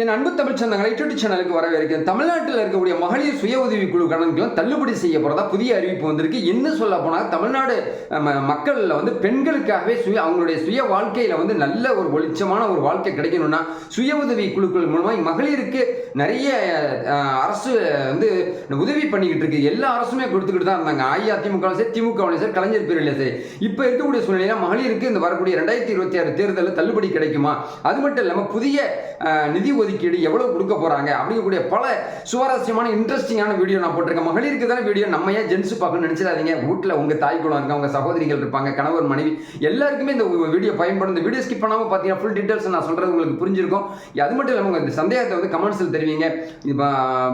என் அன்பு தமிழ் சொந்தங்களை யூடியூப் சேனலுக்கு வரவேற்கிறேன். தமிழ்நாட்டில் இருக்கக்கூடிய மகளிர் சுய உதவி குழு கடன்களும் தள்ளுபடி செய்ய போறதா புதிய அறிவிப்பு வந்திருக்கு. என்ன சொல்ல போனால் தமிழ்நாடு மக்கள்ல பெண்களுக்காகவே அவங்களுடைய சுய வாழ்க்கையில நல்ல ஒரு வெளிச்சமான ஒரு வாழ்க்கை கிடைக்கணும்னா சுய உதவி குழுக்கள் மூலமாக மகளிருக்கு நிறைய அரசு உதவி பண்ணிக்கிட்டு இருக்கு. எல்லா அரசுமே கொடுத்துக்கிட்டு தான் இருந்தாங்க. அஇஅதிமுக சரி, திமுக சரி, கலைஞர் பேரில் சரி. இப்போ இருக்கக்கூடிய சூழ்நிலையில மகளிருக்கு இந்த வரக்கூடிய 2026 தேர்தலில் தள்ளுபடி கிடைக்குமா? அது மட்டும் இல்லாமல் புதிய நிதி ஒதுக்கீடு எவ்வளவு கொடுக்க போறாங்க அப்படிங்கக்கூடிய பல சுவாரஸ்யமான இன்ட்ரெஸ்டிங்கான வீடியோ நான் போட்டிருக்கேன். மகளிருக்கு தானே வீடியோ, நம்ம ஏன் ஜென்ஸ் பார்க்கணும்னு நினைச்சிடாதீங்க. வீட்டில் உங்க தாய் குலம் இருக்காங்க, உங்க சகோதரிகள் இருப்பாங்க, கணவர் மனைவி எல்லாருக்குமே இந்த வீடியோ பயன்படும். இந்த வீடியோ ஸ்கிப் பண்ணாமல் பார்த்தீங்கன்னா ஃபுல் டீட்டெயில்ஸ் நான் சொல்றது உங்களுக்கு புரிஞ்சிருக்கும். அது மட்டும் இல்லாமல் இந்த சந்தேகத்தை கமெண்ட்ஸில் தெரிவிங்க.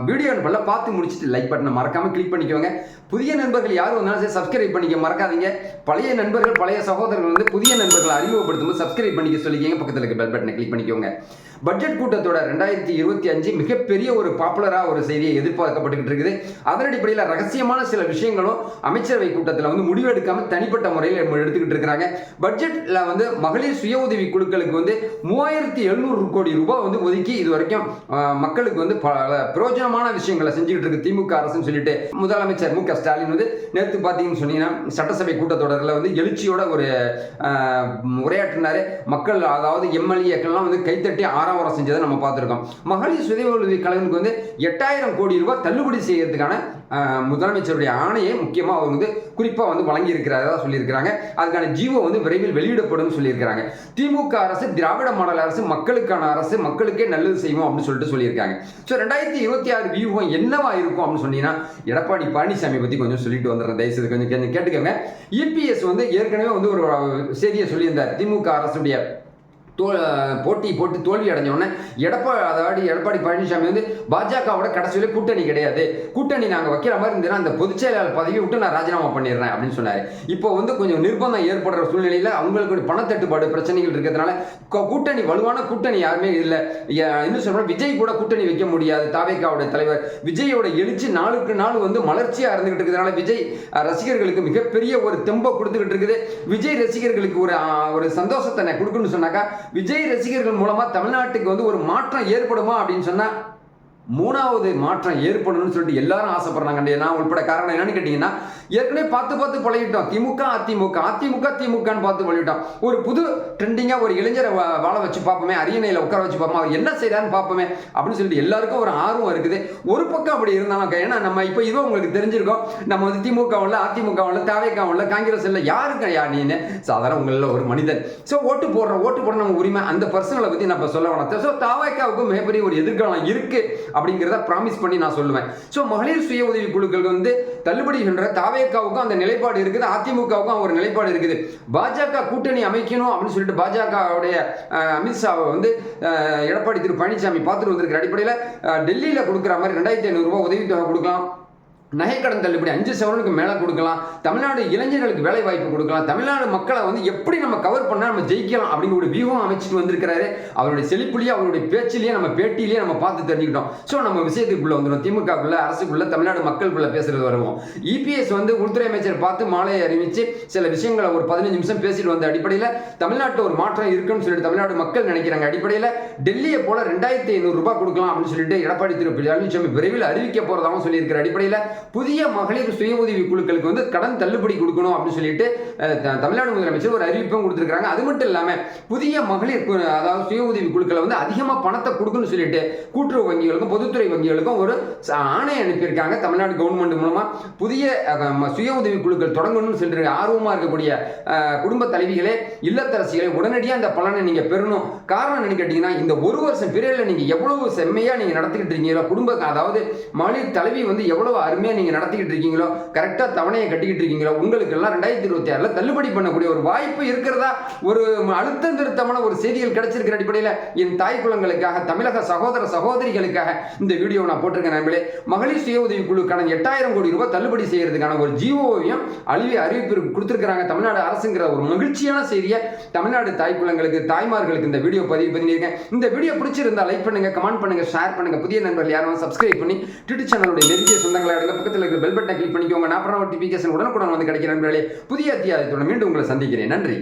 வீடியோ நல்லா பார்த்து முடிச்சுட்டு லைக் பட்டனை மறக்காம கிளிக் பண்ணிக்கோங்க. புதிய நண்பர்கள் யாரும் வந்தாலும் சரி சப்ஸ்கிரைப் பண்ணிக்க மறக்காதீங்க. பழைய நண்பர்கள் பழைய சகோதரர்கள் புதிய நண்பர்களை அறிமுகப்படுத்தும் போது சப்ஸ்கிரைப் பண்ணிக்க சொல்லிக்கங்க. பக்கத்தில் இருக்க பெல் பட்டனை கிளிக் பண்ணிக்கோங்க. பட்ஜெட் கூட்டத்தோட 2025 மிகப்பெரிய ஒரு பாப்புலரா ஒரு செய்தியை எதிர்பார்க்கப்பட்டு இருக்குது. அதன் அடிப்படையில் ரகசியமான சில விஷயங்களும் அமைச்சரவை கூட்டத்தில் முடிவெடுக்காம தனிப்பட்ட முறையில் எடுத்துக்கிட்டு இருக்கிறாங்க. பட்ஜெட்ல மகளிர் சுய உதவி குழுக்களுக்கு 3700 கோடி ரூபாய் ஒதுக்கி இது வரைக்கும் மக்களுக்கு பல பிரயோஜனமான விஷயங்களை செஞ்சுக்கிட்டு இருக்கு திமுக அரசுன்னு சொல்லிட்டு முதலமைச்சர் மு க ஸ்டாலின் நேற்று பார்த்தீங்கன்னு சொன்னீங்கன்னா சட்டசபை கூட்டத்தொடரில் எழுச்சியோட ஒரு உரையாற்றினாரு. மக்கள் அதாவது எம்எல்ஏக்கெல்லாம் கைத்தட்டி ஆரவாரம் செஞ்சதை நம்ம பார்த்துருக்கோம். மகளிர் சுய உதவி கலைஞருக்கு 8000 கோடி ரூபாய் தள்ளுபடி செய்யறதுக்கான முதலமைச்சருடைய ஆணையை முக்கியமாக அவங்க குறிப்பாக வழங்கி இருக்கிறதா சொல்லியிருக்கிறாங்க. அதுக்கான ஜீவோ விரைவில் வெளியிடப்படும் சொல்லியிருக்கிறாங்க. திமுக அரசு திராவிட மாடல் அரசு, மக்களுக்கான அரசு, மக்களுக்கே நல்லது செய்வோம் அப்படின்னு சொல்லிட்டு சொல்லியிருக்காங்க. ஸோ 2026 வியூகம் என்னவா இருக்கும் அப்படின்னு சொன்னீங்கன்னா எடப்பாடி பழனிசாமி பற்றி கொஞ்சம் சொல்லிட்டு வந்துடுறேன். தயவுசெய்து கொஞ்சம் கேட்டுக்கோங்க. இபிஎஸ் ஏற்கனவே ஒரு செய்தியை சொல்லியிருந்தார். திமுக அரசுடைய போட்டு தோல்வி அடைஞ்ச உடனே எடப்பாடி பழனிசாமி பாஜகவோட கடைசியில் கூட்டணி கிடையாது, கூட்டணி நாங்கள் வைக்கிற மாதிரி இருந்ததுன்னா அந்த பொதுச் செயலாளர் பதவியை விட்டு நான் ராஜினாமா பண்ணிடுறேன் அப்படின்னு சொன்னார். இப்போ கொஞ்சம் நிர்பந்தம் ஏற்படுற சூழ்நிலையில் அவங்களுக்கு பணத்தட்டுப்பாடு பிரச்சனைகள் இருக்கிறதுனால கூட்டணி வலுவான கூட்டணி யாருமே இல்லை. இன்னும் சொல்ற விஜய் கூட கூட்டணி வைக்க முடியாது. தாவேகாவோட தலைவர் விஜயோட எழுச்சி நாளுக்கு நாள் மலர்ச்சியாக இருந்துகிட்டு இருக்கிறதுனால விஜய் ரசிகர்களுக்கு மிகப்பெரிய ஒரு தெம்பை கொடுத்துக்கிட்டு இருக்குது. விஜய் ரசிகர்களுக்கு ஒரு சந்தோஷத்தை கொடுக்கணும்னு சொன்னாக்கா விஜய் ரசிகர்கள் மூலமா தமிழ்நாட்டுக்கு ஒரு மாற்றம் ஏற்படுமா அப்படின்னு சொன்னா மூணாவது மாற்றம் ஏற்படணும்னு சொல்லிட்டு எல்லாரும் ஆசைப்படுறாங்க. நான் உட்பட காரணம் என்னன்னு கேட்டீங்கன்னா ஏற்கனவே பார்த்து பழகிட்டோம். திமுகன்னு பார்த்து பழகிட்டோம். ஒரு புது ட்ரெண்டிங்கா ஒரு இளைஞரை வாழ வச்சு பார்ப்போமே, அரியணையில உட்கார வச்சு பார்ப்போம், அவர் என்ன செய்யறான்னு பார்ப்போமே அப்படின்னு சொல்லிட்டு எல்லாருக்கும் ஒரு ஆர்வம் இருக்குது. ஒரு பக்கம் அப்படி இருந்தாலும் ஏன்னா நம்ம இப்போ இதுவும் உங்களுக்கு தெரிஞ்சிருக்கோம். நம்ம திமுகவும் அதிமுகவும் தாவேகாவும் காங்கிரஸ் இல்லை, யாருக்கு நீன்னு சாதாரண உங்களில் ஒரு மனிதன். ஸோ ஓட்டு போடுற நம்ம உரிமை, அந்த பர்சனலை பத்தி நம்ம சொல்ல வேணாம். ஸோ தாவேகாவுக்கு மிகப்பெரிய ஒரு எதிர்காலம் இருக்கு அப்படிங்கிறத ப்ராமிஸ் பண்ணி நான் சொல்லுவேன். ஸோ மகளிர் சுய உதவி குழுக்களுக்கு தள்ளுபடி என்ற தாவேகாவுக்கும் அந்த நிலைப்பாடு இருக்குது, அதிமுகவுக்கும் ஒரு நிலைப்பாடு இருக்குது. பாஜக கூட்டணி அமைக்கணும் அப்படின்னு சொல்லிட்டு பாஜகவுடைய அமித்ஷாவை எடப்பாடி திரு பழனிசாமி பார்த்துட்டு வந்திருக்கிற அடிப்படையில் டெல்லியில் கொடுக்குற மாதிரி 2500 ரூபாய் உதவித்தொகை கொடுக்கலாம், நகைக்கடன் தள்ளுபடி 5 சவரனுக்கு மேலே கொடுக்கலாம், தமிழ்நாடு இளைஞர்களுக்கு வேலை வாய்ப்பு கொடுக்கலாம், தமிழ்நாடு மக்களை எப்படி நம்ம கவர் பண்ணால் நம்ம ஜெயிக்கலாம் அப்படிங்கிற ஒரு வியூகம் அமைச்சிட்டு வந்திருக்கிறாரு. அவருடைய செழிப்புலேயே அவருடைய பேச்சிலேயே நம்ம பேட்டியிலேயே நம்ம பார்த்து தெரிஞ்சுக்கிட்டோம். ஸோ நம்ம விஷயத்துக்குள்ள வந்துடும். திமுகக்குள்ள அரசுக்குள்ள தமிழ்நாடு மக்களுக்குள்ள பேசுறது வருவோம். இபிஎஸ் உள்துறை அமைச்சர் பார்த்து மாலையை அறிவிச்சு சில விஷயங்களை ஒரு 15 நிமிஷம் பேசிட்டு வந்த அடிப்படையில் தமிழ்நாட்டில் ஒரு மாற்றம் இருக்குன்னு சொல்லிட்டு தமிழ்நாடு மக்கள் நினைக்கிறாங்க. அடிப்படையில் டெல்லியை போல 2500 ரூபாய் கொடுக்கலாம் அப்படின்னு சொல்லிட்டு எடப்பாடி திரு பழனிசாமி விரைவில் அறிவிக்க போறதாகவும் சொல்லியிருக்கிற அடிப்படையில் புதிய மகளிர் சுய உதவி குழுக்களுக்கு கடன் தள்ளுபடி கொடுக்கணும் அப்படின்னு சொல்லிட்டு தமிழ்நாடு முதலமைச்சர் ஒரு அறிவிப்பும் கொடுத்திருக்காங்க. அது மட்டும் இல்லாம புதிய மகளிர் அதாவது சுய உதவி குழுக்களை அதிகமா பணத்தை கொடுக்கணும்னு சொல்லிட்டு கூட்டுறவு வங்கிகளுக்கும் பொதுத்துறை வங்கிகளுக்கும் ஒரு ஆணை அனுப்பியிருக்காங்க. தமிழ்நாடு கவர்மெண்ட் மூலமா புதிய சுய உதவி குழுக்கள் தொடங்கணும்னு சொல்லிட்டு ஆர்வமா இருக்கக்கூடிய குடும்ப தலைவிகளே, இல்லத்தரசிகளே உடனடியாக அந்த பலனை நீங்க பெறணும். காரணம் என்னன்னு கேட்டீங்கன்னா இந்த ஒரு வருஷம் பீரியட்ல நீங்க எவ்வளவு செம்மையா நீங்க நடத்திக்கிட்டு இருக்கீங்களோ, குடும்ப அதாவது மகளிர் தலைவி எவ்வளவு அருமையா நீங்க நடத்திக்கிட்டு இருக்கீங்களோ, கரெக்டா தவணையை கட்டிக்கிட்டு இருக்கீங்களோ, உங்களுக்கு எல்லாம் 2026 தள்ளுபடி பண்ணக்கூடிய ஒரு வாய்ப்பு இருக்கிறதா ஒரு அழுத்தம் திருத்தமான ஒரு செய்திகள் கிடைச்சிருக்கிற அடிப்படையில் என் தாய் குலங்களுக்காக, தமிழக சகோதர சகோதரிகளுக்காக இந்த வீடியோ நான் போட்டிருக்கேன். நண்பர்களே, மகளிர் சுய உதவி குழுக்கான 8000 கோடி ரூபாய் தள்ளுபடி செய்யறதுக்கான ஒரு ஜிஓவையும் அறிவிப்பு கொடுத்திருக்கிறாங்க தமிழ்நாடு அரசுங்கிற ஒரு மகிழ்ச்சியான செய்தியை தமிழ்நாடு தாய் குலங்களுக்கு, தாய்மார்களுக்கு இந்த வீடியோ பதிவு பண்ணியிருக்கேன். இந்த வீடியோ பிடிச்சிருந்தா லைக் பண்ணுங்க, கமெண்ட் பண்ணுங்க, ஷேர் பண்ணுங்க. புதிய நண்பர்கள் யாரும் சப்ஸ்கிரைப் பண்ணி ட்விட்டர் சேனலுடைய நெருங்கிய சொந்தங்களை பக்கத்தில் இருக்கிற பெல் பட்டனை கிளிக் பண்ணிக்கோங்க. நான் நோட்டிபிகேஷன் உடனுக்குடன் கிடைக்கிற நண்பர்களே. புதிய அத்தியாயத்துடன் மீண்டும் உங்களை சந்திக்கிறேன். நன்றி.